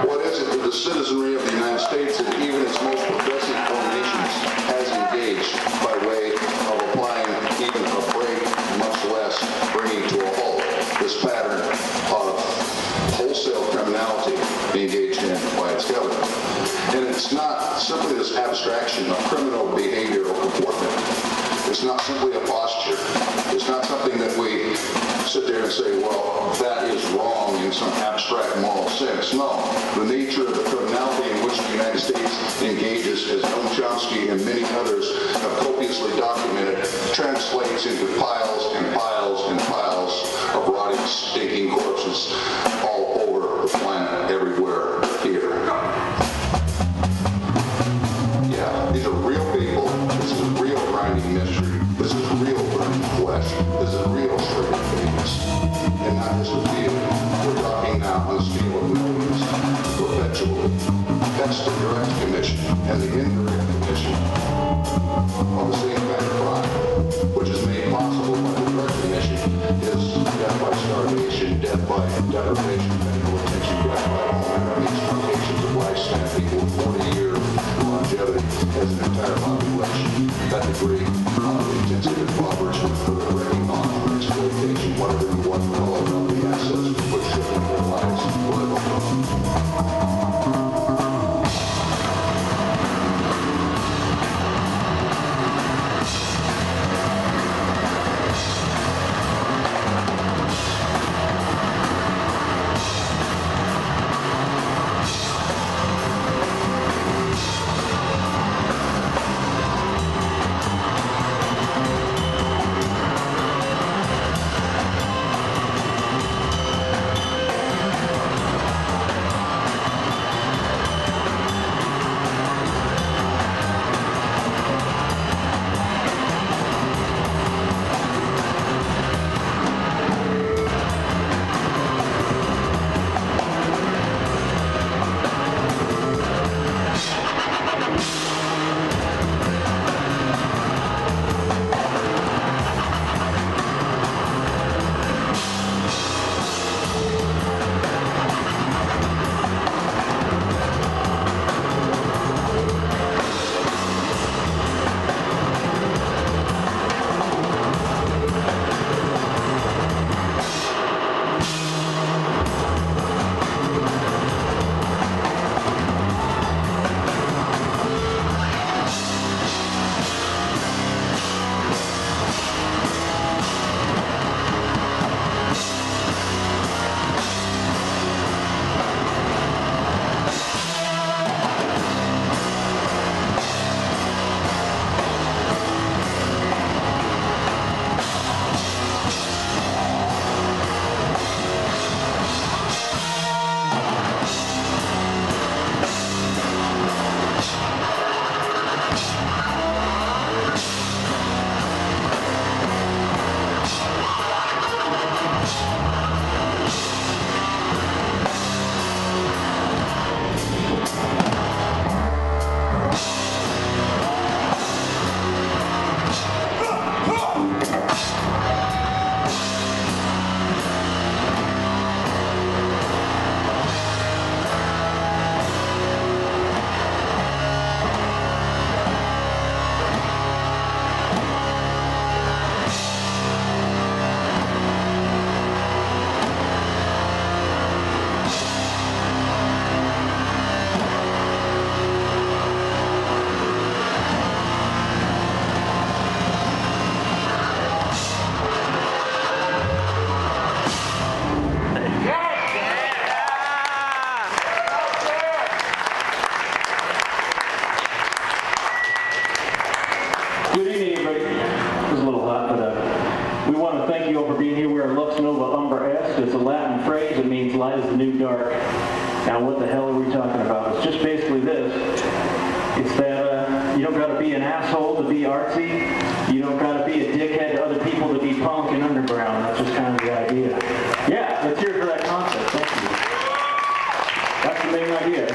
What is it that the citizenry of the United States and even its most progressive nations has engaged by way of applying even a break, much less bringing to a halt this pattern of wholesale criminality engaged in by its government? And it's not simply this abstraction of criminal behavioral comportment. It's not simply a posture. It's not something that we sit there and say, well, that is wrong in some abstract moral sense. No. The nature of the criminality in which the United States engages, as Noam Chomsky and many others have copiously documented, translates into piles and piles and piles of rotting, stinking corpses all over the planet, everywhere here. Yeah, these are real people. This is a real grinding mystery. This is real burning flesh. This is real shredded babies. And not just a few. We're talking now on a scale of millions, perpetually. That's the direct commission and the indirect commission of the same kind of crime, which is made possible by the direct commission, is death by starvation, death by deprivation, medical attention, death by home enemies, truncations of lifespan, people with 40-year longevity as an entire population. That degree of intensive impoverishment, wrecking on, exploitation, whatever you want to call it, of the assets which shouldn't their lives live upon. Umbra Est is a Latin phrase that means light is the new dark. Now what the hell are we talking about? It's just basically this. It's that you don't got to be an asshole to be artsy. You don't got to be a dickhead to other people to be punk and underground. That's just kind of the idea. Yeah, let's hear it for that concept. Thank you. That's the main idea.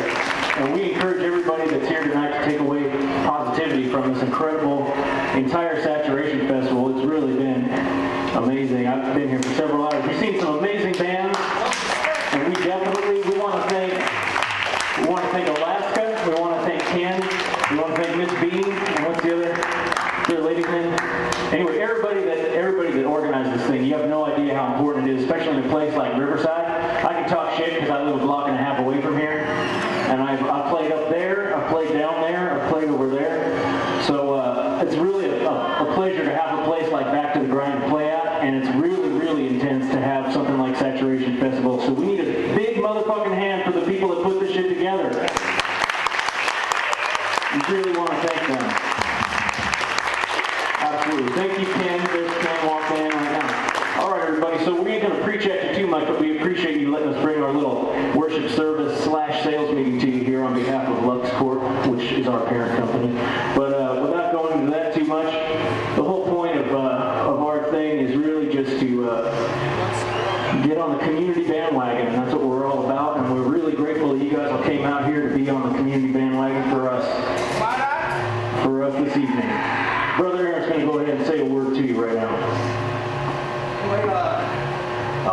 And we encourage everybody that's here tonight to take away positivity from this incredible entire Saturation Festival. It's really been amazing. I've been here for several hours. We've seen some amazing bands, and we want to thank especially in a place like Riverside. I can talk shit because I live a block and a half away from here. And I've played up there, I've played down there, I've played over there. So it's really a pleasure to have a place like Back to the Grind to play at, and it's really, really intense to have something like Saturation Festival. So we need a big motherfucking hand for the people that put this shit together. We really want to thank them. Absolutely. Thank you, Ken. There's Ken walking in right now. All right, everybody. So we ain't going to preach at you too much, but we appreciate you letting us bring our little worship service / sales meeting to you here on behalf of Lux Corp, which is our parent company. But without going into that too much, the whole point of our thing is really just to get on the community bandwagon, and that's what we're all about. And we're really grateful that you guys all came out here to be on the community bandwagon for us this evening. Brother Aaron's going to go ahead and say a word to you right now.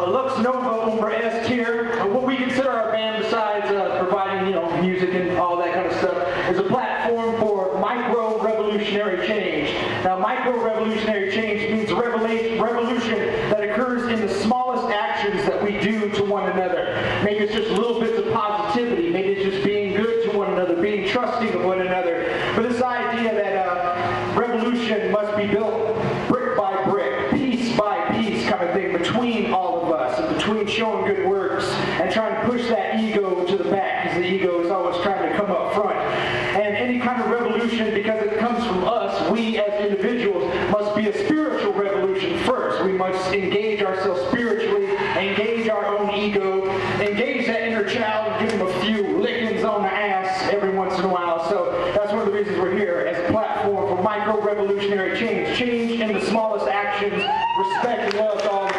Lux Nova Umbra Est here. What we consider our band, besides providing music and all that kind of stuff, is a platform for micro-revolutionary change. Now, micro-revolutionary change means revolution that occurs in the smallest actions that we do to one another. Maybe it's just little bits of positivity. Maybe it's just being good to one another, being trusting of one another. But this idea that revolution must be built brick by brick, piece by piece kind of thing between all of us, and between showing good works and trying to push that ego to the back, because the ego is always trying to come up front. And any kind of revolution, because it comes from us, we as individuals, must be a spiritual revolution first. We must engage ourselves spiritually, engage our own ego, engage that inner child, and give them a few lickings on the ass every once in a while. So that's one of the reasons we're here, as a platform for micro-revolutionary change. Change in the smallest actions, respecting us all.